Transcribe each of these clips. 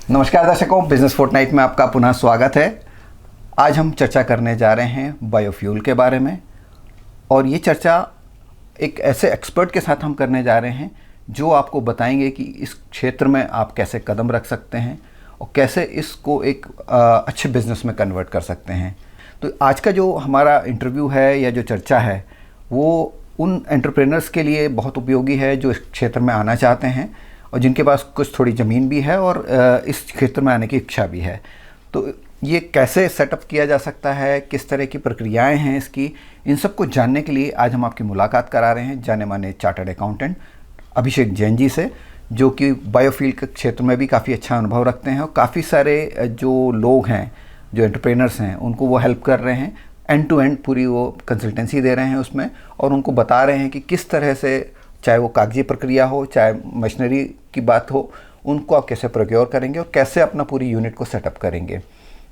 नमस्कार दर्शकों, business Fortnite में आपका पुनः स्वागत है। आज हम चर्चा करने जा रहे हैं बायोफ्यूल के बारे में, और ये चर्चा एक ऐसे एक्सपर्ट के साथ हम करने जा रहे हैं जो आपको बताएंगे कि इस क्षेत्र में आप कैसे कदम रख सकते हैं और कैसे इसको एक अच्छे बिजनेस में कन्वर्ट कर सकते हैं। तो आज का जो हमारा इंटरव्यू है या जो चर्चा है वो उन एंटरप्रेनर्स के लिए बहुत उपयोगी है जो इस क्षेत्र में आना चाहते हैं और जिनके पास कुछ थोड़ी ज़मीन भी है और इस क्षेत्र में आने की इच्छा भी है। तो ये कैसे सेटअप किया जा सकता है, किस तरह की प्रक्रियाएं हैं इसकी, इन सब को जानने के लिए आज हम आपकी मुलाकात करा रहे हैं जाने माने चार्टर्ड अकाउंटेंट अभिषेक जैन जी से, जो कि बायोफ्यूल के क्षेत्र में भी काफ़ी अच्छा अनुभव रखते हैं और काफ़ी सारे जो लोग हैं, जो एंटरप्रेनर्स हैं, उनको वो हेल्प कर रहे हैं। एंड टू एंड पूरी वो कंसल्टेंसी दे रहे हैं उसमें, और उनको बता रहे हैं कि किस तरह से, चाहे वो कागजी प्रक्रिया हो चाहे मशीनरी की बात हो, उनको आप कैसे प्रोक्योर करेंगे और कैसे अपना पूरी यूनिट को सेटअप करेंगे।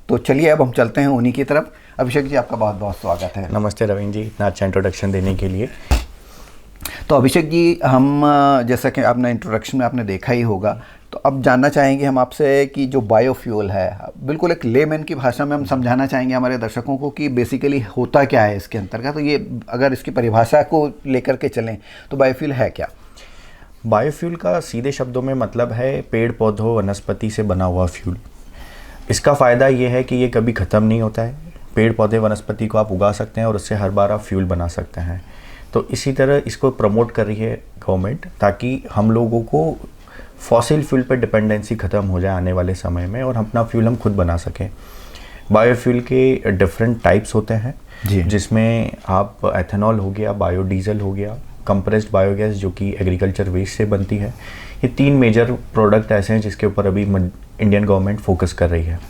तो चलिए अब हम चलते हैं उन्हीं की तरफ। अभिषेक जी, आपका बहुत बहुत स्वागत है। नमस्ते रवीन जी, इतना अच्छा इंट्रोडक्शन देने के लिए। तो अभिषेक जी, हम जैसा कि आपने इंट्रोडक्शन में आपने देखा ही होगा, तो अब जानना चाहेंगे हम आपसे कि जो बायोफ्यूल है, बिल्कुल एक लेमैन की भाषा में हम समझाना चाहेंगे हमारे दर्शकों को कि बेसिकली होता क्या है इसके अंतर्गत। तो ये अगर इसकी परिभाषा को लेकर के चलें तो बायोफ्यूल है क्या? बायोफ्यूल का सीधे शब्दों में मतलब है पेड़ पौधों वनस्पति से बना हुआ फ्यूल। इसका फ़ायदा ये है कि ये कभी ख़त्म नहीं होता है। पेड़ पौधे वनस्पति को आप उगा सकते हैं और उससे हर बार आप फ्यूल बना सकते हैं। तो इसी तरह इसको प्रमोट कर रही है गवर्नमेंट, ताकि हम लोगों को फॉसिल फ्यूल पर डिपेंडेंसी ख़त्म हो जाए आने वाले समय में और अपना फ्यूल हम खुद बना सकें। बायोफ्यूल के डिफरेंट टाइप्स होते हैं जी, जिसमें आप एथेनॉल हो गया, बायोडीजल हो गया, कंप्रेस्ड बायोगैस जो कि एग्रीकल्चर वेस्ट से बनती है। ये 3 मेजर प्रोडक्ट ऐसे हैं जिसके ऊपर अभी इंडियन गवर्नमेंट फोकस कर रही है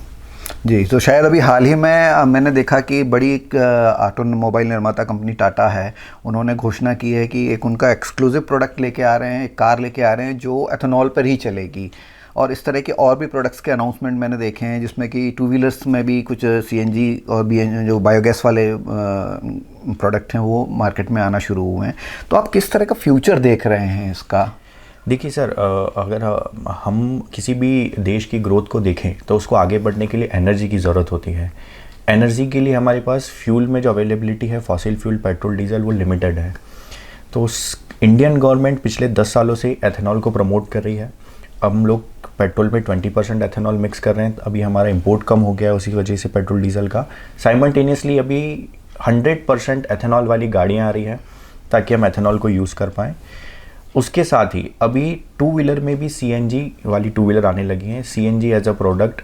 जी। तो शायद अभी हाल ही में मैंने देखा कि बड़ी एक ऑटोमोबाइल निर्माता कंपनी टाटा है, उन्होंने घोषणा की है कि एक उनका एक्सक्लूसिव प्रोडक्ट लेके आ रहे हैं, एक कार लेके आ रहे हैं जो एथेनॉल पर ही चलेगी। और इस तरह के और भी प्रोडक्ट्स के अनाउंसमेंट मैंने देखे हैं, जिसमें कि 2 व्हीलर्स में भी कुछ सीएनजी और भी जो बायोगैस वाले प्रोडक्ट हैं वो मार्केट में आना शुरू हुए हैं। तो आप किस तरह का फ्यूचर देख रहे हैं इसका? देखिए सर, अगर हम किसी भी देश की ग्रोथ को देखें तो उसको आगे बढ़ने के लिए एनर्जी की ज़रूरत होती है। एनर्जी के लिए हमारे पास फ्यूल में जो अवेलेबिलिटी है, फॉसिल फ्यूल, पेट्रोल, डीजल, वो लिमिटेड है। तो इंडियन गवर्नमेंट पिछले 10 सालों से एथेनॉल को प्रमोट कर रही है। अब हम लोग पेट्रोल में 20% एथेनॉल मिक्स कर रहे हैं। अभी हमारा इंपोर्ट कम हो गया है उसी वजह से पेट्रोल डीजल का। साइमल्टेनियसली अभी 100% एथेनॉल वाली गाड़ियाँ आ रही हैं ताकि हम एथेनॉल को यूज़ कर पाएँ। उसके साथ ही अभी 2 व्हीलर में भी सीएनजी वाली 2 व्हीलर आने लगी हैं। CNG as a product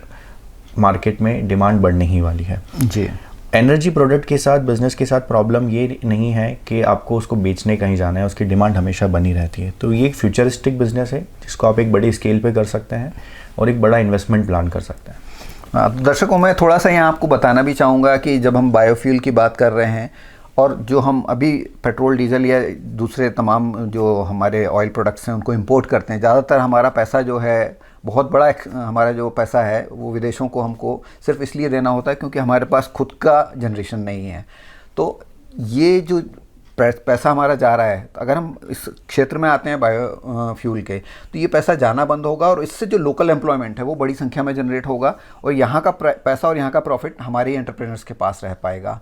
market में डिमांड बढ़ने ही वाली है जी। एनर्जी प्रोडक्ट के साथ, बिजनेस के साथ प्रॉब्लम ये नहीं है कि आपको उसको बेचने कहीं जाना है, उसकी डिमांड हमेशा बनी रहती है। तो ये एक फ्यूचरिस्टिक बिजनेस है जिसको आप एक बड़ी स्केल पे कर सकते हैं और एक बड़ा इन्वेस्टमेंट प्लान कर सकते हैं। दर्शकों, मैं थोड़ा सा यहाँ आपको बताना भी चाहूँगा कि जब हम बायोफ्यूल की बात कर रहे हैं और जो हम अभी पेट्रोल, डीजल या दूसरे तमाम जो हमारे ऑयल प्रोडक्ट्स हैं उनको इंपोर्ट करते हैं, ज़्यादातर हमारा पैसा जो है, बहुत बड़ा हमारा जो पैसा है वो विदेशों को हमको सिर्फ इसलिए देना होता है क्योंकि हमारे पास खुद का जनरेशन नहीं है। तो ये जो पैसा हमारा जा रहा है, अगर हम इस क्षेत्र में आते हैं बायोफ्यूल के, तो ये पैसा जाना बंद होगा और इससे जो लोकल एम्प्लॉयमेंट है वो बड़ी संख्या में जनरेट होगा और यहाँ का पैसा और यहाँ का प्रॉफिट हमारे एंटरप्रेन्योर्स के पास रह पाएगा।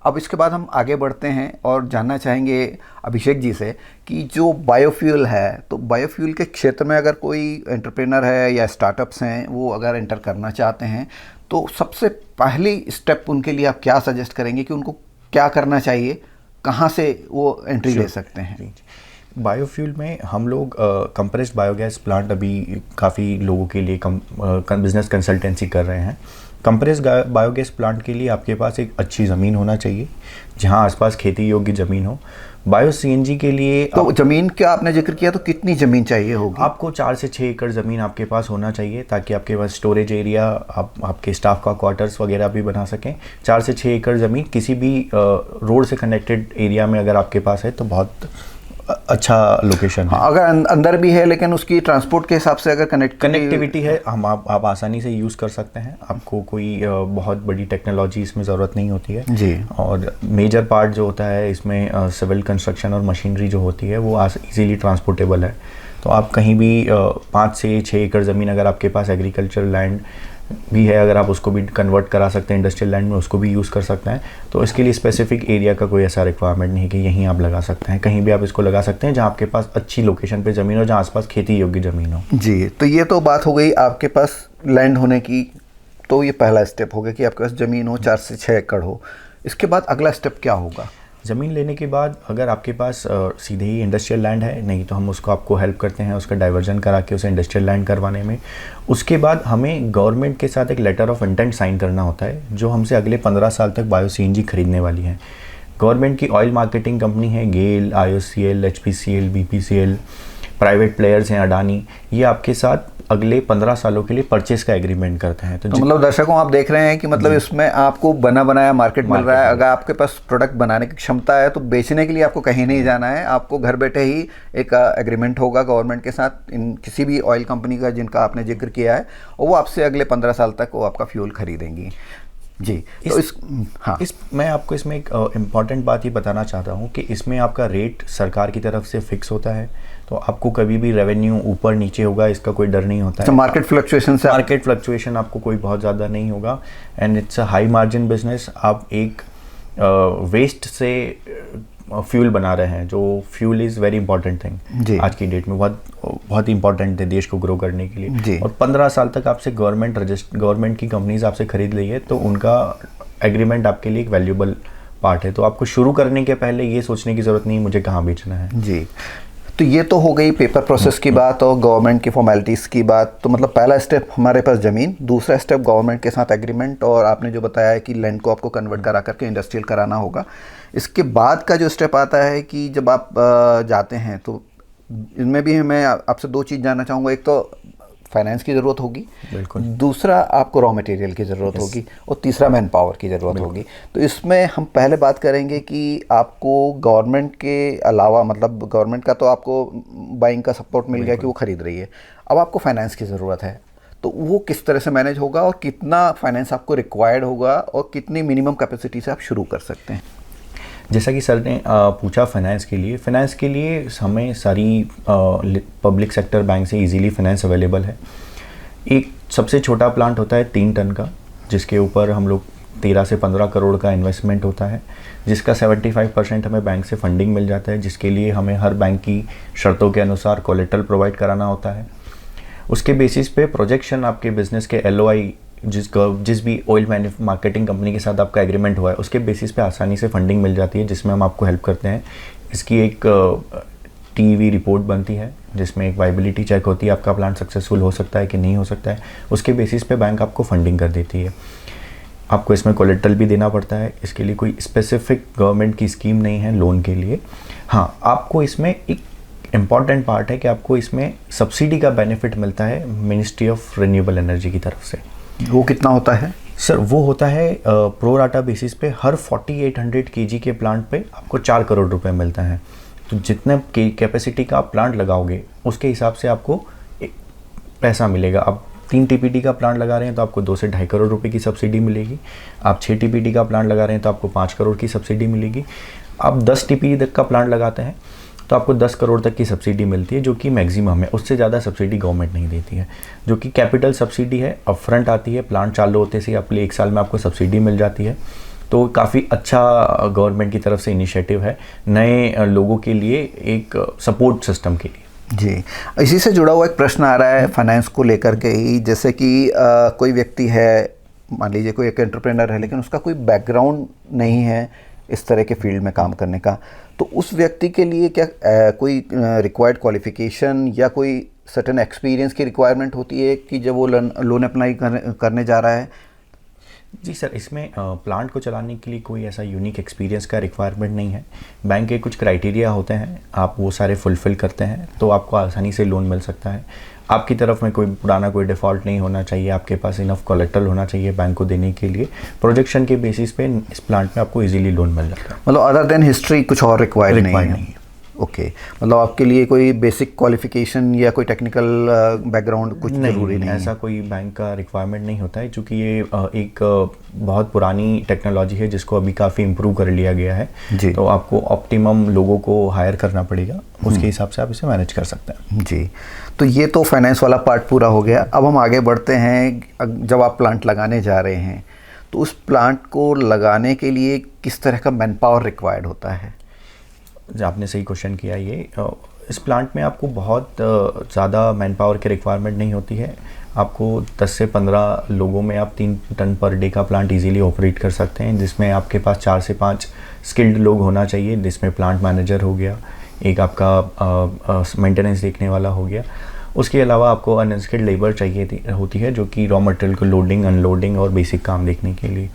अब इसके बाद हम आगे बढ़ते हैं और जानना चाहेंगे अभिषेक जी से कि जो बायोफ्यूल है, तो बायोफ्यूल के क्षेत्र में अगर कोई एंटरप्रेनर है या स्टार्टअप्स हैं वो अगर एंटर करना चाहते हैं तो सबसे पहली स्टेप उनके लिए आप क्या सजेस्ट करेंगे कि उनको क्या करना चाहिए, कहाँ से वो एंट्री ले सकते हैं? बायोफ्यूल में हम लोग कंप्रेस्ड बायोगैस प्लांट अभी काफ़ी लोगों के लिए बिजनेस कंसल्टेंसी कर रहे हैं। कंप्रेस्ड बायोगैस प्लांट के लिए आपके पास एक अच्छी ज़मीन होना चाहिए जहां आसपास खेती योग्य ज़मीन हो। बायो सीएनजी के लिए तो ज़मीन का आपने जिक्र किया, तो कितनी ज़मीन चाहिए होगी? आपको 4 से 6 एकड़ ज़मीन आपके पास होना चाहिए ताकि आपके पास स्टोरेज एरिया, आपके स्टाफ का क्वार्टर्स वगैरह भी बना सकें। 4 से 6 एकड़ ज़मीन किसी भी रोड से कनेक्टेड एरिया में अगर आपके पास है तो बहुत अच्छा लोकेशन है। अगर अंदर भी है लेकिन उसकी ट्रांसपोर्ट के हिसाब से अगर कनेक्टिविटी है, हम आप आसानी से यूज़ कर सकते हैं। आपको कोई बहुत बड़ी टेक्नोलॉजी इसमें ज़रूरत नहीं होती है जी। और मेजर पार्ट जो होता है इसमें सिविल कंस्ट्रक्शन और मशीनरी जो होती है वो इजीली ट्रांसपोर्टेबल है। तो तो आप कहीं भी 5 से 6 एकड़ ज़मीन, अगर आपके पास एग्रीकल्चर लैंड भी है, अगर आप उसको भी कन्वर्ट करा सकते हैं इंडस्ट्रियल लैंड में, उसको भी यूज़ कर सकते हैं। तो इसके लिए स्पेसिफिक एरिया का कोई ऐसा रिक्वायरमेंट नहीं है कि यहीं आप लगा सकते हैं, कहीं भी आप इसको लगा सकते हैं जहाँ आपके पास अच्छी लोकेशन पे ज़मीन हो, जहाँ आसपास खेती योग्य ज़मीन हो। जी, तो ये तो बात हो गई आपके पास लैंड होने की, तो ये पहला स्टेप हो गया कि आपके पास ज़मीन हो, 4 से 6 एकड़ हो। इसके बाद अगला स्टेप क्या होगा? ज़मीन लेने के बाद अगर आपके पास सीधे ही इंडस्ट्रियल लैंड है, नहीं तो हम उसको आपको हेल्प करते हैं उसका डाइवर्जन करा के उसे इंडस्ट्रियल लैंड करवाने में। उसके बाद हमें गवर्नमेंट के साथ एक लेटर ऑफ इंटेंट साइन करना होता है, जो हमसे अगले 15 साल तक बायो सीएनजी खरीदने वाली है। गवर्नमेंट की ऑयल मार्केटिंग कंपनी है गेल, IOCL, HPCL, BPCL, private players हैं अडानी, ये आपके साथ अगले 15 सालों के लिए परचेस का एग्रीमेंट करते हैं। तो मतलब दर्शकों, आप देख रहे हैं कि मतलब इसमें आपको बना बनाया मार्केट मिल रहा है। अगर आपके पास प्रोडक्ट बनाने की क्षमता है तो बेचने के लिए आपको कहीं नहीं जाना है, आपको घर बैठे ही एक एग्रीमेंट होगा गवर्नमेंट के साथ, इन किसी भी ऑयल कंपनी का जिनका आपने जिक्र किया है, और वो आपसे अगले 15 साल तक वो आपका फ्यूल खरीदेंगी। जी, तो मैं आपको इसमें एक इम्पॉर्टेंट बात ये बताना चाहता हूँ कि इसमें आपका रेट सरकार की तरफ से फिक्स होता है, तो आपको कभी भी रेवेन्यू ऊपर नीचे होगा इसका कोई डर नहीं होता है। तो मार्केट फ्लक्चुएशन आपको कोई बहुत ज़्यादा नहीं होगा, and it's a high margin business. आप एक वेस्ट से फ्यूल बना रहे हैं, जो fuel is very important thing आज की डेट में, बहुत इंपॉर्टेंट है देश को ग्रो करने के लिए। और 15 साल तक आपसे गवर्नमेंट की कंपनीज आपसे खरीद रही है, तो उनका एग्रीमेंट आपके लिए एक वैल्यूएबल पार्ट है। तो आपको शुरू करने के पहले ये सोचने की ज़रूरत नहीं मुझे कहाँ बेचना है। जी, तो ये तो हो गई पेपर प्रोसेस की बात और गवर्नमेंट की फॉर्मेलिटीज़ की बात। तो मतलब पहला स्टेप हमारे पास ज़मीन, दूसरा स्टेप गवर्नमेंट के साथ एग्रीमेंट, और आपने जो बताया है कि लैंड को आपको कन्वर्ट करा करके इंडस्ट्रियल कराना होगा। इसके बाद का जो स्टेप आता है कि जब आप जाते हैं, तो इनमें भी मैं आपसे 2 चीज़ जानना चाहूँगा। एक तो फाइनेंस की ज़रूरत होगी, बिल्कुल, दूसरा आपको रॉ मटेरियल की ज़रूरत होगी, और तीसरा मैन पावर की ज़रूरत होगी। तो इसमें हम पहले बात करेंगे कि आपको गवर्नमेंट के अलावा, मतलब गवर्नमेंट का तो आपको बाइंग का सपोर्ट मिल गया कि वो खरीद रही है, अब आपको फाइनेंस की ज़रूरत है, तो वो किस तरह से मैनेज होगा और कितना फाइनेंस आपको रिक्वायर्ड होगा और कितनी मिनिमम कैपेसिटी से आप शुरू कर सकते हैं? जैसा कि सर ने पूछा फाइनेंस के लिए हमें सारी पब्लिक सेक्टर बैंक से इजीली फाइनेंस अवेलेबल है। एक सबसे छोटा प्लांट होता है 3 टन का, जिसके ऊपर हम लोग 13 से 15 करोड़ का इन्वेस्टमेंट होता है, जिसका 75% हमें बैंक से फंडिंग मिल जाता है, जिसके लिए हमें हर बैंक की शर्तों के अनुसार कोलेटरल प्रोवाइड कराना होता है। उसके बेसिस पे प्रोजेक्शन आपके बिजनेस के LOI, जिस भी ऑयल मार्केटिंग कंपनी के साथ आपका एग्रीमेंट हुआ है, उसके बेसिस पे आसानी से फंडिंग मिल जाती है, जिसमें हम आपको हेल्प करते हैं। इसकी एक TEV रिपोर्ट बनती है, जिसमें एक वाइबिलिटी चेक होती है, आपका प्लान सक्सेसफुल हो सकता है कि नहीं हो सकता है। उसके बेसिस पे बैंक आपको फंडिंग कर देती है। आपको इसमें कोलेटरल भी देना पड़ता है, इसके लिए कोई स्पेसिफिक गवर्नमेंट की स्कीम नहीं है लोन के लिए। हाँ, आपको इसमें एक इम्पॉर्टेंट पार्ट है कि आपको इसमें सब्सिडी का बेनिफिट मिलता है मिनिस्ट्री ऑफ रिन्यूएबल एनर्जी की तरफ से। वो कितना होता है सर? वो होता है प्रो राटा बेसिस पे, हर 4800 kg के प्लांट पे आपको 4 करोड़ रुपए मिलता है। तो जितने कैपेसिटी का आप प्लांट लगाओगे उसके हिसाब से आपको पैसा मिलेगा। आप 3 TPD का प्लांट लगा रहे हैं तो आपको 2 से 2.5 करोड़ रुपए की सब्सिडी मिलेगी। आप 6 TPD का प्लांट लगा रहे हैं तो आपको 5 करोड़ की सब्सिडी मिलेगी। आप 10 TPD तक का प्लांट लगाते हैं तो आपको 10 करोड़ तक की सब्सिडी मिलती है, जो कि मैक्सिमम है। उससे ज़्यादा सब्सिडी गवर्नमेंट नहीं देती है, जो कि कैपिटल सब्सिडी है, अपफ्रंट आती है। प्लांट चालू होते से आपके 1 साल में आपको सब्सिडी मिल जाती है। तो काफ़ी अच्छा गवर्नमेंट की तरफ से इनिशिएटिव है नए लोगों के लिए, एक सपोर्ट सिस्टम के लिए। जी, इसी से जुड़ा हुआ एक प्रश्न आ रहा है फाइनेंस को लेकर के ही। जैसे कि कोई व्यक्ति है, मान लीजिए कोई एक एंटरप्रेनर है, लेकिन उसका कोई बैकग्राउंड नहीं है इस तरह के फील्ड में काम करने का, तो उस व्यक्ति के लिए क्या कोई रिक्वायर्ड क्वालिफिकेशन या कोई सर्टेन एक्सपीरियंस की रिक्वायरमेंट होती है कि जब वो लोन अप्लाई करने जा रहा है? जी सर, इसमें प्लांट को चलाने के लिए कोई ऐसा यूनिक एक्सपीरियंस का रिक्वायरमेंट नहीं है। बैंक के कुछ क्राइटेरिया होते हैं, आप वो सारे फुलफ़िल करते हैं तो आपको आसानी से लोन मिल सकता है। आपकी तरफ में कोई पुराना कोई डिफ़ॉल्ट नहीं होना चाहिए, आपके पास इनफ कोलेटरल होना चाहिए बैंक को देने के लिए। प्रोजेक्शन के बेसिस पे इस प्लांट में आपको इजीली लोन मिल जाता है। मतलब अदर देन हिस्ट्री कुछ और रिक्वायर्ड नहीं है। ओके, मतलब आपके लिए कोई बेसिक क्वालिफिकेशन या कोई टेक्निकल बैकग्राउंड कुछ जरूरी नहीं ऐसा है? कोई बैंक का रिक्वायरमेंट नहीं होता है, क्योंकि ये एक बहुत पुरानी टेक्नोलॉजी है जिसको अभी काफ़ी इम्प्रूव कर लिया गया है जी। तो आपको ऑप्टिमम लोगों को हायर करना पड़ेगा, उसके हिसाब से आप इसे मैनेज कर सकते हैं। जी, तो ये तो फाइनेंस वाला पार्ट पूरा हो गया। अब हम आगे बढ़ते हैं। जब आप प्लांट लगाने जा रहे हैं तो उस प्लांट को लगाने के लिए किस तरह का मैन पावर रिक्वायर्ड होता है? आपने सही क्वेश्चन किया। ये इस प्लांट में आपको बहुत ज़्यादा मैन पावर की रिक्वायरमेंट नहीं होती है। आपको 10 से 15 लोगों में आप 3 टन पर डे का प्लांट इजीली ऑपरेट कर सकते हैं, जिसमें आपके पास 4 से 5 स्किल्ड लोग होना चाहिए, जिसमें प्लांट मैनेजर हो गया, एक आपका मेंटेनेंस देखने वाला हो गया। उसके अलावा आपको अनस्किल्ड लेबर चाहिए होती है, जो कि रॉ मटेरियल को लोडिंग, अनलोडिंग और बेसिक काम देखने के लिए।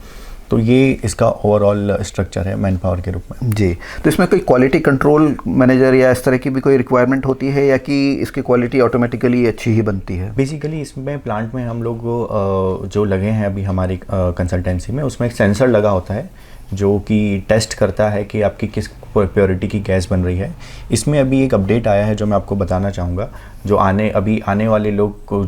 तो ये इसका ओवरऑल स्ट्रक्चर है मैन पावर के रूप में। जी, तो इसमें कोई क्वालिटी कंट्रोल मैनेजर या इस तरह की भी कोई रिक्वायरमेंट होती है, या कि इसकी क्वालिटी ऑटोमेटिकली अच्छी ही बनती है? बेसिकली इसमें प्लांट में हम लोग जो लगे हैं अभी हमारी कंसल्टेंसी में, उसमें एक सेंसर लगा होता है जो कि टेस्ट करता है कि आपकी किस प्योरिटी की गैस बन रही है। इसमें अभी एक अपडेट आया है जो मैं आपको बताना चाहूँगा, जो आने वाले लोग को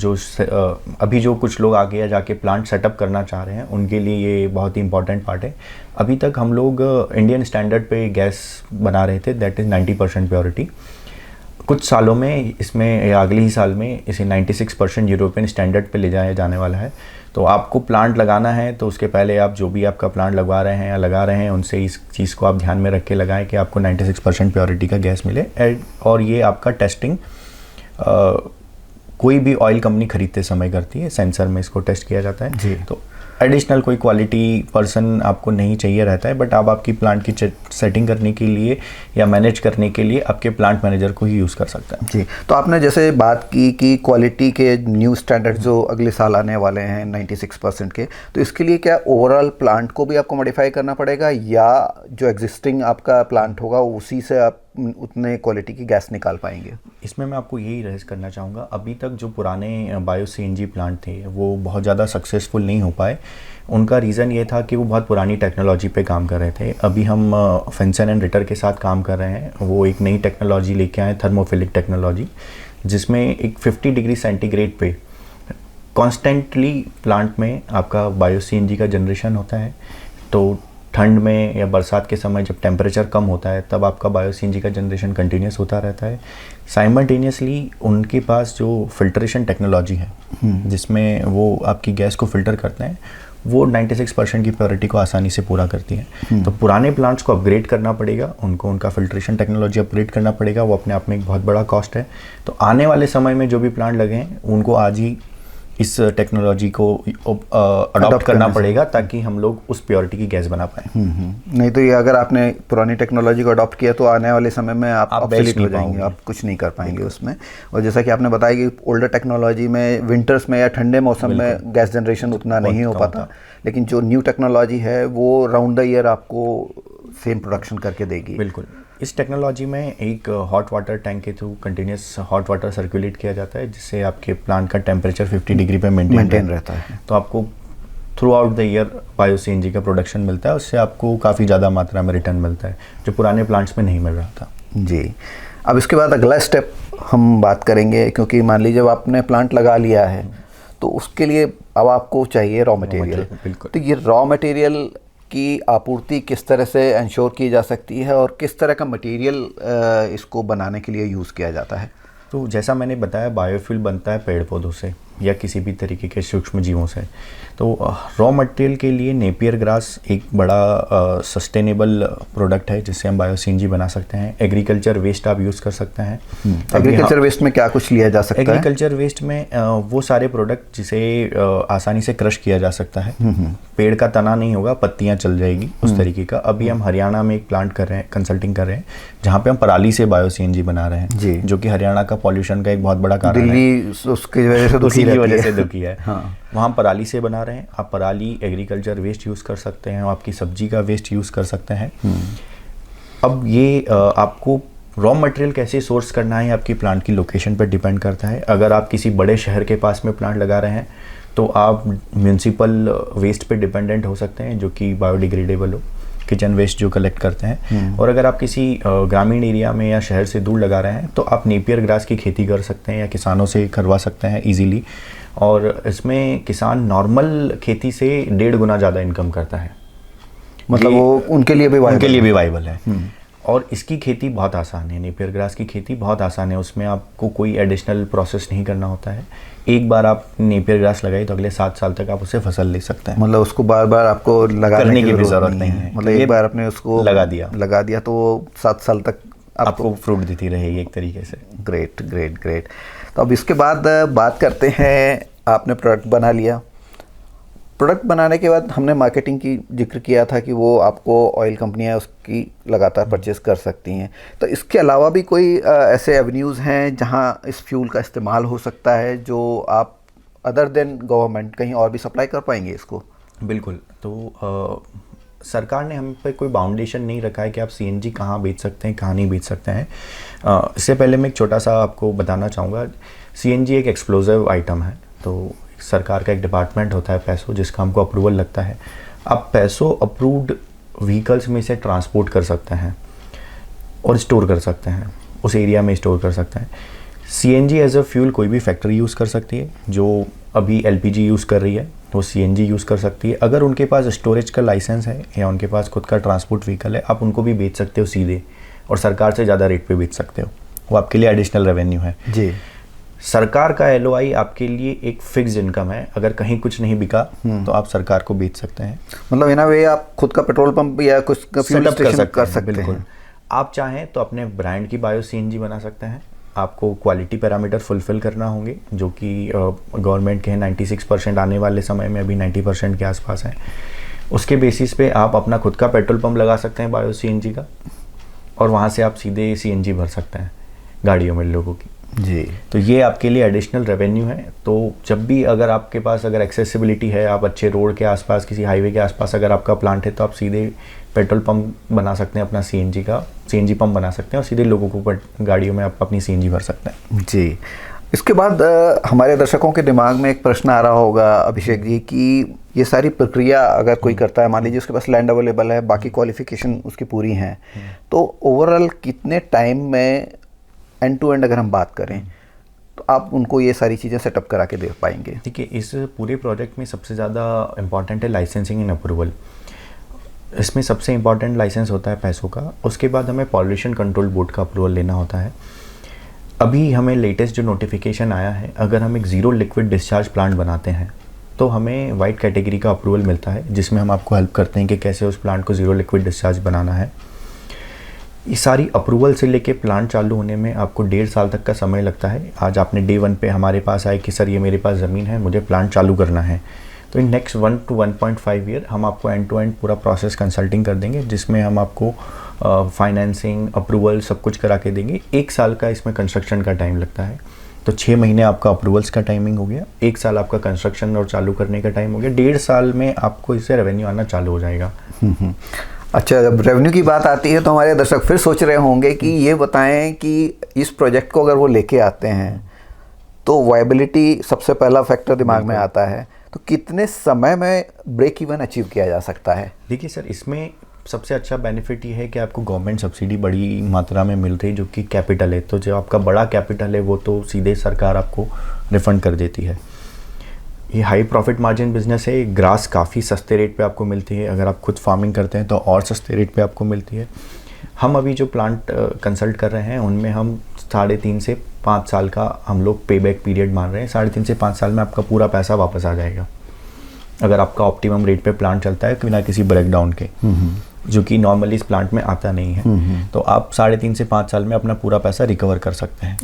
अभी जो कुछ लोग आगे जाके प्लांट सेटअप करना चाह रहे हैं उनके लिए ये बहुत ही इंपॉर्टेंट पार्ट है। अभी तक हम लोग इंडियन स्टैंडर्ड पे गैस बना रहे थे, दैट इज़ 90% प्योरिटी। कुछ सालों में इसमें या अगले ही साल में इसे 96% यूरोपियन स्टैंडर्ड पे ले जाया जाने वाला है। तो आपको प्लांट लगाना है तो उसके पहले आप जो भी आपका प्लांट लगवा रहे हैं या लगा रहे हैं उनसे इस चीज़ को आप ध्यान में रख के लगाएं कि आपको 96% प्योरिटी का गैस मिले। और ये आपका टेस्टिंग कोई भी ऑयल कंपनी खरीदते समय करती है, सेंसर में इसको टेस्ट किया जाता है जी। तो एडिशनल कोई क्वालिटी पर्सन आपको नहीं चाहिए रहता है, बट आप आपकी प्लांट की सेटिंग करने के लिए या मैनेज करने के लिए आपके प्लांट मैनेजर को ही यूज़ कर सकते हैं। जी, तो आपने जैसे बात की कि क्वालिटी के न्यू स्टैंडर्ड जो अगले साल आने वाले हैं 96% के, तो इसके लिए क्या ओवरऑल प्लांट को भी आपको मॉडिफाई करना पड़ेगा, या जो एग्जिस्टिंग आपका प्लांट होगा उसी से आप उतने क्वालिटी की गैस निकाल पाएंगे? इसमें मैं आपको यही रेस करना चाहूँगा, अभी तक जो पुराने बायो सीएनजी प्लांट थे वो बहुत ज़्यादा सक्सेसफुल नहीं हो पाए। उनका रीज़न ये था कि वो बहुत पुरानी टेक्नोलॉजी पे काम कर रहे थे। अभी हम फेंसन एंड रिटर के साथ काम कर रहे हैं, वो एक नई टेक्नोलॉजी लेके आए, थर्मोफिलिक टेक्नोलॉजी, जिसमें एक 50 डिग्री सेंटीग्रेड पे कॉन्स्टेंटली प्लांट में आपका बायो सीएनजी का जनरेशन होता है। तो ठंड में या बरसात के समय जब टेम्परेचर कम होता है तब आपका बायो सीएनजी का जनरेशन कंटिन्यूस होता रहता है। साइमल्टेनियसली उनके पास जो फिल्ट्रेशन टेक्नोलॉजी है जिसमें वो आपकी गैस को फिल्टर करते हैं, वो 96% की प्योरिटी को आसानी से पूरा करती है। तो पुराने प्लांट्स को अपग्रेड करना पड़ेगा, उनको उनका फिल्ट्रेशन टेक्नोलॉजी अपग्रेड करना पड़ेगा, वो अपने आप में एक बहुत बड़ा कॉस्ट है। तो आने वाले समय में जो भी प्लांट लगे हैं उनको आज ही इस टेक्नोलॉजी को अडॉप्ट करना पड़ेगा ताकि हम लोग उस प्योरिटी की गैस बना पाएँ। नहीं तो ये अगर आपने पुरानी टेक्नोलॉजी को अडॉप्ट किया तो आने वाले समय में आप ऑब्सोलीट हो जाएंगे, आप कुछ नहीं कर पाएंगे उसमें। और जैसा कि आपने बताया कि ओल्डर टेक्नोलॉजी में विंटर्स में या ठंडे मौसम में गैस जनरेशन उतना नहीं हो पाता, लेकिन जो न्यू टेक्नोलॉजी है वो राउंड द ईयर आपको सेम प्रोडक्शन करके देगी। बिल्कुल। इस टेक्नोलॉजी में एक हॉट वाटर टैंक के through continuous hot water circulate किया जाता है, जिससे आपके प्लांट का टेम्परेचर 50 डिग्री पे मेंटेन रहता है। तो आपको through out the year bio CNG का प्रोडक्शन मिलता है, उससे आपको काफ़ी ज़्यादा मात्रा में रिटर्न मिलता है जो पुराने प्लांट्स में नहीं मिल रहा था। जी, अब इसके बाद अगला स्टेप हम बात करेंगे, क्योंकि मान लीजिए जब आपने प्लांट लगा लिया है तो उसके लिए अब आपको चाहिए रॉ मटेरियल। बिल्कुल। तो ये रॉ मटेरियल की आपूर्ति किस तरह से इंश्योर की जा सकती है, और किस तरह का मटेरियल इसको बनाने के लिए यूज़ किया जाता है? तो जैसा मैंने बताया, बायोफ्यूल बनता है पेड़ पौधों से या किसी भी तरीके के सूक्ष्म जीवों से। तो रॉ मटेरियल के लिए नेपियर ग्रास एक बड़ा सस्टेनेबल प्रोडक्ट है जिससे हम बायो सीएनजी बना सकते हैं। एग्रीकल्चर वेस्ट आप यूज़ कर सकते हैं। एग्रीकल्चर वेस्ट में क्या कुछ लिया जा सकता है? एग्रीकल्चर वेस्ट में वो सारे प्रोडक्ट जिसे आसानी से क्रश किया जा सकता है। पेड़ का तना नहीं होगा, पत्तियाँ चल जाएगी, उस तरीके का। अभी हम हरियाणा में एक प्लांट कर रहे हैं, कंसल्टिंग कर रहे हैं, जहाँ पे हम पराली से बायो सीएनजी बना रहे हैं, जो कि हरियाणा का पॉल्यूशन का एक बहुत बड़ा कारण है। दिल्ली उसकी वजह से दुखी है। हाँ। वहाँ पराली से बना रहे हैं। आप पराली एग्रीकल्चर वेस्ट यूज़ कर सकते हैं, आपकी सब्जी का वेस्ट यूज़ कर सकते हैं। अब ये आपको रॉ मटेरियल कैसे सोर्स करना है आपकी प्लांट की लोकेशन पर डिपेंड करता है। अगर आप किसी बड़े शहर के पास में प्लांट लगा रहे हैं तो आप म्यूनसिपल वेस्ट पे डिपेंडेंट हो सकते हैं जो कि बायोडिग्रेडेबल हो। किचन वेस्ट जो कलेक्ट करते हैं। और अगर आप किसी ग्रामीण एरिया में या शहर से दूर लगा रहे हैं तो आप नेपियर ग्रास की खेती कर सकते हैं या किसानों से करवा सकते हैं इजीली। और इसमें किसान नॉर्मल खेती से 1.5 गुना ज़्यादा इनकम करता है। मतलब वो उनके लिए भी वाइबल है। और इसकी खेती बहुत आसान है, नेपियर ग्रास की खेती बहुत आसान है। उसमें आपको कोई एडिशनल प्रोसेस नहीं करना होता है। एक बार आप नेपियर ग्रास लगाई तो अगले 7 साल तक आप उससे फसल ले सकते हैं। मतलब उसको बार बार आपको लगाने की भी ज़रूरत नहीं है। मतलब एक बार आपने उसको लगा दिया तो वो 7 साल तक आपको फ्रूट देती रहेगी एक तरीके से। Great great great. तो अब इसके बाद बात करते हैं, आपने प्रोडक्ट बना लिया। प्रोडक्ट बनाने के बाद हमने मार्केटिंग की जिक्र किया था कि वो आपको ऑयल कंपनियां उसकी लगातार परचेस कर सकती हैं। तो इसके अलावा भी कोई ऐसे एवेन्यूज़ हैं जहां इस फ्यूल का इस्तेमाल हो सकता है जो आप अदर देन गवर्नमेंट कहीं और भी सप्लाई कर पाएंगे इसको? बिल्कुल। तो सरकार ने हम पे कोई बाउंडेशन नहीं रखा है कि आप सीएनजी कहाँ बेच सकते हैं, कहाँ नहीं बेच सकते हैं। इससे पहले मैं एक छोटा सा आपको बताना चाहूँगा, सीएनजी एक एक्सप्लोजिव आइटम है। तो सरकार का एक डिपार्टमेंट होता है पैसो, जिसका हमको अप्रूवल लगता है। आप पैसो अप्रूव्ड व्हीकल्स में से ट्रांसपोर्ट कर सकते हैं और स्टोर कर सकते हैं, उस एरिया में स्टोर कर सकते हैं। सीएनजी एज अ फ्यूल कोई भी फैक्ट्री यूज़ कर सकती है। जो अभी एलपीजी यूज़ कर रही है वो सीएनजी यूज़ कर सकती है। अगर उनके पास स्टोरेज का लाइसेंस है या उनके पास खुद का ट्रांसपोर्ट व्हीकल है, आप उनको भी बेच सकते हो सीधे, और सरकार से ज़्यादा रेट पे बेच सकते हो। वो आपके लिए एडिशनल रेवेन्यू है जी। सरकार का एलओआई आपके लिए एक फिक्स इनकम है। अगर कहीं कुछ नहीं बिका तो आप सरकार को बेच सकते हैं। मतलब इन अ वे आप खुद का पेट्रोल पंप या कुछ का फ्यूल स्टेशन कर सकते बिल्कुल। हैं। आप चाहें तो अपने ब्रांड की बायो सीएनजी बना सकते हैं। आपको क्वालिटी पैरामीटर फुलफिल करना होंगे, जो कि गवर्नमेंट के हैं 96% आने वाले समय में अभी 90% के आसपास है। उसके बेसिस पे आप अपना खुद का पेट्रोल पंप लगा सकते हैं बायो सीएनजी का, और वहाँ से आप सीधे सीएनजी भर सकते हैं गाड़ियों में लोगों की जी। तो ये आपके लिए एडिशनल रेवेन्यू है। तो जब भी अगर आपके पास अगर एक्सेसिबिलिटी है, आप अच्छे रोड के आसपास, किसी हाईवे के आसपास अगर आपका प्लांट है, तो आप सीधे पेट्रोल पंप बना सकते हैं, अपना सीएनजी पंप बना सकते हैं और सीधे लोगों को गाड़ियों में आप अपनी सीएनजी भर सकते हैं जी। इसके बाद हमारे दर्शकों के दिमाग में एक प्रश्न आ रहा होगा अभिषेक जी कि ये सारी प्रक्रिया अगर कोई करता है, मान लीजिए उसके पास लैंड अवेलेबल है, बाकी क्वालिफिकेशन उसकी पूरी हैं, तो ओवरऑल कितने टाइम में एंड टू एंड अगर हम बात करें तो आप उनको ये सारी चीज़ें सेटअप करा के दे पाएंगे? देखिए, इस पूरे प्रोजेक्ट में सबसे ज़्यादा इम्पॉर्टेंट है लाइसेंसिंग एंड अप्रूवल। इसमें सबसे इम्पॉर्टेंट लाइसेंस होता है पैसों का। उसके बाद हमें पॉल्यूशन कंट्रोल बोर्ड का अप्रूवल लेना होता है। अभी हमें लेटेस्ट जो नोटिफिकेशन आया है, अगर हम एक ज़ीरो लिक्विड डिस्चार्ज प्लांट बनाते हैं तो हमें वाइट कैटेगरी का अप्रूवल मिलता है, जिसमें हम आपको हेल्प करते हैं कि कैसे उस प्लांट को ज़ीरो लिक्विड डिस्चार्ज बनाना है। ये सारी अप्रूवल से लेके प्लांट चालू होने में आपको 1.5 साल तक का समय लगता है। आज आपने डे 1 पे हमारे पास आए कि सर ये मेरे पास ज़मीन है, मुझे प्लांट चालू करना है, तो इन नेक्स्ट 1 to 1.5 ईयर हम आपको एंड टू एंड पूरा प्रोसेस कंसल्टिंग कर देंगे, जिसमें हम आपको फाइनेंसिंग अप्रूवल सब कुछ करा के देंगे। 1 साल का इसमें कंस्ट्रक्शन का टाइम लगता है। तो 6 महीने आपका अप्रूवल्स का टाइमिंग हो गया, 1 साल आपका कंस्ट्रक्शन और चालू करने का टाइम हो गया, 1.5 साल में आपको इससे रेवेन्यू आना चालू हो जाएगा। अच्छा, जब रेवेन्यू की बात आती है तो हमारे दर्शक फिर सोच रहे होंगे कि ये बताएं कि इस प्रोजेक्ट को अगर वो लेके आते हैं तो वायबिलिटी सबसे पहला फैक्टर दिमाग में आता है, तो कितने समय में ब्रेक इवन अचीव किया जा सकता है? देखिए सर, इसमें सबसे अच्छा बेनिफिट ये है कि आपको गवर्नमेंट सब्सिडी बड़ी मात्रा में मिल रही है, जो कि कैपिटल है। तो जो आपका बड़ा कैपिटल है वो तो सीधे सरकार आपको रिफंड कर देती है। ये हाई प्रॉफिट मार्जिन बिजनेस है। ग्रास काफ़ी सस्ते रेट पे आपको मिलती है। अगर आप खुद फार्मिंग करते हैं तो और सस्ते रेट पे आपको मिलती है। हम अभी जो प्लांट कंसल्ट कर रहे हैं उनमें हम 3.5 से 5 साल का हम लोग पे बैक पीरियड मान रहे हैं। 3.5 से 5 साल में आपका पूरा पैसा वापस आ जाएगा, अगर आपका ऑप्टिमम रेट पे प्लांट चलता है बिना किसी ब्रेकडाउन के, जो कि नॉर्मली इस प्लांट में आता नहीं है। तो आप 3.5 से 5 साल में अपना पूरा पैसा रिकवर कर सकते हैं।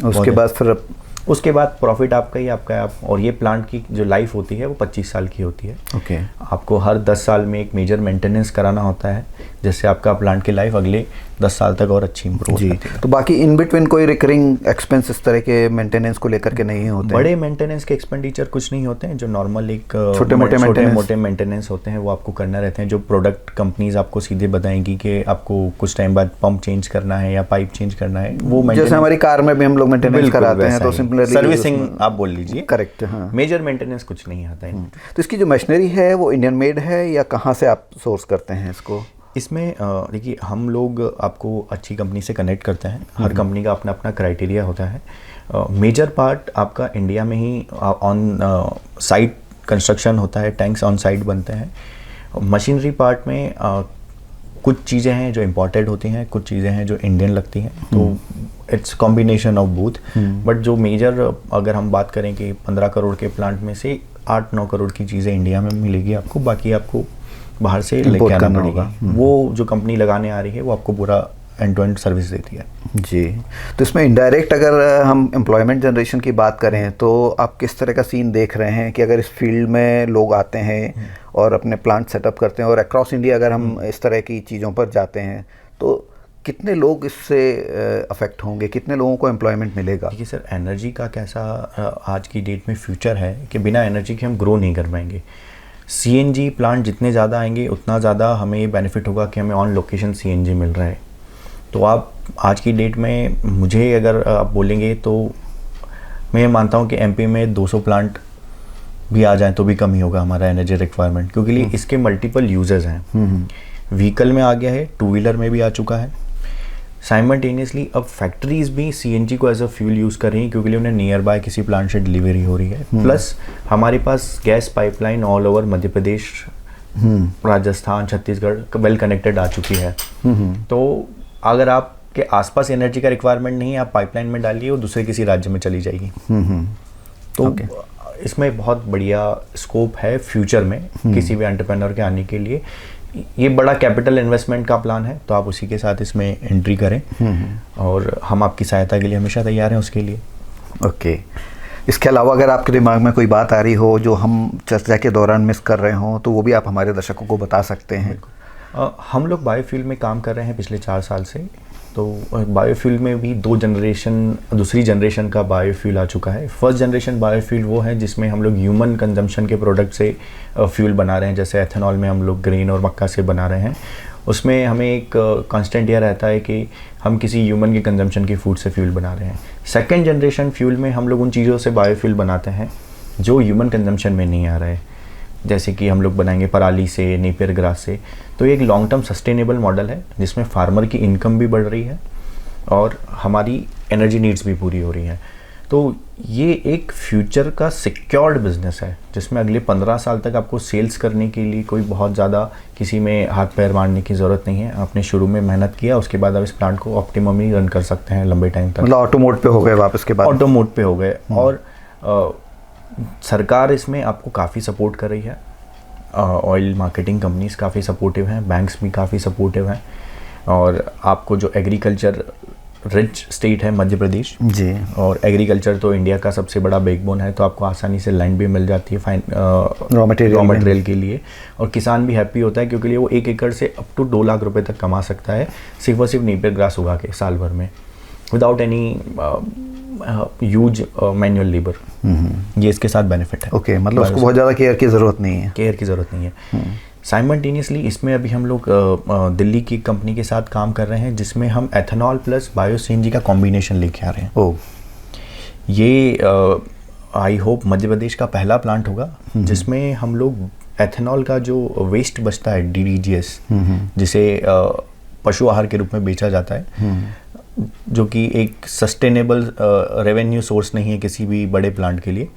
उसके बाद प्रॉफिट आपका ही आपका है। और ये प्लांट की जो लाइफ होती है वो 25 साल की होती है। ओके। आपको हर 10 साल में एक मेजर मेंटेनेंस कराना होता है, जिससे आपका प्लांट की लाइफ अगले 10 साल तक और अच्छी इंप्रूव होती है। तो बाकी इन बिटवीन कोई रिकरिंग एक्सपेंस इस तरह के मेंटेनेंस को लेकर के नहीं होते? बड़े मेंटेनेंस के एक्सपेंडिचर कुछ नहीं होते हैं। जो नॉर्मल एक छोटे मोटे मेंटेनेंस होते हैं वो आपको करना रहते हैं। जो प्रोडक्ट कंपनीज आपको सीधे बताएंगी कि आपको कुछ टाइम बाद पंप चेंज करना है या पाइप चेंज करना है, वो जैसे हमारी कार में भी हम लोग मेंटेनेंस कराते हैं, तो सिंपली सर्विसिंग आप बोल लीजिए। करेक्ट, हाँ। मेजर मेंटेनेंस कुछ नहीं आता है। तो इसकी जो मशीनरी है वो इंडियन मेड है या कहाँ से आप सोर्स करते हैं इसको? इसमें देखिए, हम लोग आपको अच्छी कंपनी से कनेक्ट करते हैं। हर कंपनी का अपना अपना क्राइटेरिया होता है। मेजर पार्ट आपका इंडिया में ही ऑन साइट कंस्ट्रक्शन होता है, टैंक्स ऑन साइट बनते हैं। मशीनरी पार्ट में कुछ चीज़ें हैं जो इम्पोर्टेड होती हैं, कुछ चीज़ें हैं जो इंडियन लगती हैं, तो it's combination of both. But जो मेजर अगर हम बात करें कि 15 करोड़ के प्लांट में से 8-9 करोड़ की चीज़ें इंडिया में मिलेगी आपको, बाकी आपको बाहर से लेके आना पड़ेगा। वो जो कंपनी लगाने आ रही है वो आपको पूरा एंड टू एंड सर्विस देती है जी। तो इसमें इनडायरेक्ट अगर हम एम्प्लॉयमेंट जनरेशन की बात करें तो आप किस तरह का सीन देख रहे हैं कि अगर इस फील्ड में लोग आते हैं और अपने प्लांट सेटअप करते हैं और अक्रॉस इंडिया अगर हम इस तरह की चीज़ों पर जाते हैं तो कितने लोग इससे अफेक्ट होंगे, कितने लोगों को एम्प्लॉयमेंट मिलेगा? देखिए सर, एनर्जी का कैसा आज की डेट में फ्यूचर है कि बिना एनर्जी के हम ग्रो नहीं कर पाएंगे। सीएनजी प्लांट जितने ज़्यादा आएंगे उतना ज़्यादा हमें ये बेनिफिट होगा कि हमें ऑन लोकेशन सीएनजी मिल रहा है। तो आप आज की डेट में मुझे अगर आप बोलेंगे तो मैं मानता हूँ कि एमपी में 200 प्लांट भी आ जाएं तो भी कम ही होगा हमारा एनर्जी रिक्वायरमेंट, क्योंकि इसके मल्टीपल यूजेस हैं। व्हीकल में आ गया है, 2 व्हीलर में भी आ चुका है। साइमल्टेनियसली अब फैक्ट्रीज भी सीएनजी को एज अ फ्यूल यूज़ कर रही हैं, क्योंकि उन्हें नियर बाय किसी प्लांट से डिलीवरी हो रही है। प्लस हमारे पास gas pipeline all over Madhya Pradesh, Rajasthan, Chhattisgarh well connected आ चुकी है। तो अगर आपके आसपास एनर्जी का रिक्वायरमेंट नहीं है, आप पाइपलाइन में डालिए, वो दूसरे किसी राज्य में चली जाएगी। तो इसमें बहुत बढ़िया स्कोप है फ्यूचर में किसी भी एंटरप्रेन्योर के आने के लिए। ये बड़ा कैपिटल इन्वेस्टमेंट का प्लान है, तो आप उसी के साथ इसमें एंट्री करें और हम आपकी सहायता के लिए हमेशा तैयार हैं उसके लिए। ओके। इसके अलावा अगर आपके दिमाग में कोई बात आ रही हो जो हम चर्चा के दौरान मिस कर रहे हों तो वो भी आप हमारे दर्शकों को बता सकते हैं। हम लोग बायोफ्यूल में काम कर रहे हैं पिछले 4 साल से। तो बायोफ्यूल में भी दूसरी जनरेशन का बायोफ्यूल आ चुका है। फर्स्ट जनरेशन बायोफ्यूल वो है जिसमें हम लोग ह्यूमन कंजम्पशन के प्रोडक्ट से फ्यूल बना रहे हैं, जैसे एथेनॉल में हम लोग ग्रेन और मक्का से बना रहे हैं। उसमें हमें एक कांस्टेंट यह रहता है कि हम किसी ह्यूमन के कंजम्पशन की फूड से फ्यूल बना रहे हैं। सेकेंड जनरेशन फ्यूल में हम लोग उन चीज़ों से बायोफ्यूल बनाते हैं जो ह्यूमन कंजम्पशन में नहीं आ रहा है, जैसे कि हम लोग बनाएंगे पराली से, नेपियर ग्रास से। तो ये एक लॉन्ग टर्म सस्टेनेबल मॉडल है जिसमें फार्मर की इनकम भी बढ़ रही है और हमारी एनर्जी नीड्स भी पूरी हो रही हैं। तो ये एक फ्यूचर का सिक्योर्ड बिजनेस है जिसमें अगले 15 साल तक आपको सेल्स करने के लिए कोई बहुत ज़्यादा किसी में हाथ पैर मारने की ज़रूरत नहीं है। आपने शुरू में मेहनत किया, उसके बाद आप इस प्लांट को ऑप्टिममली रन कर सकते हैं लंबे टाइम तक। मतलब ऑटो मोड पे हो गए वापस के बाद? ऑटो मोड पे हो गए। और सरकार इसमें आपको काफ़ी सपोर्ट कर रही है। ऑयल मार्केटिंग कंपनीज काफ़ी सपोर्टिव हैं, बैंक्स भी काफ़ी सपोर्टिव हैं। और आपको जो एग्रीकल्चर रिच स्टेट है मध्य प्रदेश जी, और एग्रीकल्चर तो इंडिया का सबसे बड़ा बैकबोन है, तो आपको आसानी से लैंड भी मिल जाती है रॉ मटेरियल के लिए। और किसान भी हैप्पी होता है क्योंकि वो 1 एकड़ से अप टू 2 लाख रुपए तक कमा सकता है सिर्फ और सिर्फ नेपियर ग्रास उगा के साल भर में, without any huge manual labour. ये इसके साथ बेनिफिट है। ओके, मतलब उसको बहुत ज़्यादा केयर की ज़रूरत नहीं है। केयर की ज़रूरत नहीं है। साइमल्टेनियसली इसमें अभी हम लोग दिल्ली की कंपनी के साथ काम कर रहे हैं जिसमें हम एथेनॉल प्लस बायो सीएनजी का कॉम्बिनेशन लेके आ रहे हैं। ओह, ये आई होप मध्य प्रदेश का पहला प्लांट होगा जिसमें हम लोग एथेनॉल का जो वेस्ट बचता है DDGS, जिसे पशु आहार के रूप में बेचा जाता है, जो कि एक सस्टेनेबल रेवेन्यू सोर्स नहीं है किसी भी बड़े प्लांट के लिए,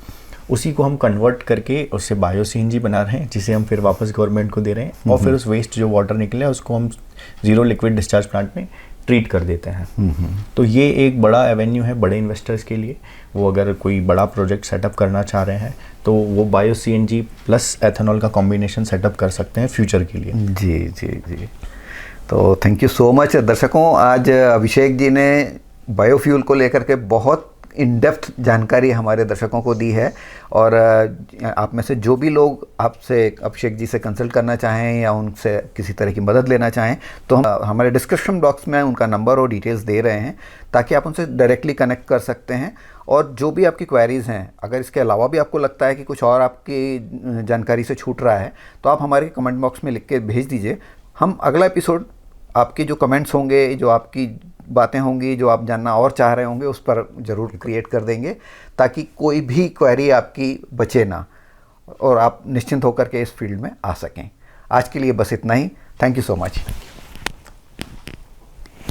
उसी को हम कन्वर्ट करके उससे बायो सीएनजी बना रहे हैं जिसे हम फिर वापस गवर्नमेंट को दे रहे हैं। और फिर उस वेस्ट जो वाटर निकले उसको हम जीरो लिक्विड डिस्चार्ज प्लांट में ट्रीट कर देते हैं। तो ये एक बड़ा एवेन्यू है बड़े इन्वेस्टर्स के लिए। वो अगर कोई बड़ा प्रोजेक्ट सेटअप करना चाह रहे हैं तो वो बायो सीएनजी प्लस एथेनॉल का कॉम्बिनेशन सेटअप कर सकते हैं फ्यूचर के लिए। जी जी जी। तो थैंक यू सो मच दर्शकों। आज अभिषेक जी ने बायोफ्यूल को लेकर के बहुत इन डेप्थ जानकारी हमारे दर्शकों को दी है। और आप में से जो भी लोग आपसे अभिषेक जी से कंसल्ट करना चाहें या उनसे किसी तरह की मदद लेना चाहें तो हम हमारे डिस्क्रिप्शन बॉक्स में उनका नंबर और डिटेल्स दे रहे हैं ताकि आप उनसे डायरेक्टली कनेक्ट कर सकते हैं। और जो भी आपकी क्वेरीज़ हैं, अगर इसके अलावा भी आपको लगता है कि कुछ और आपकी जानकारी से छूट रहा है तो आप हमारे कमेंट बॉक्स में लिख के भेज दीजिए। हम अगला एपिसोड आपके जो कमेंट्स होंगे, जो आपकी बातें होंगी, जो आप जानना और चाह रहे होंगे, उस पर ज़रूर क्रिएट कर देंगे ताकि कोई भी क्वेरी आपकी बचे ना और आप निश्चिंत होकर के इस फील्ड में आ सकें। आज के लिए बस इतना ही। Thank you so much.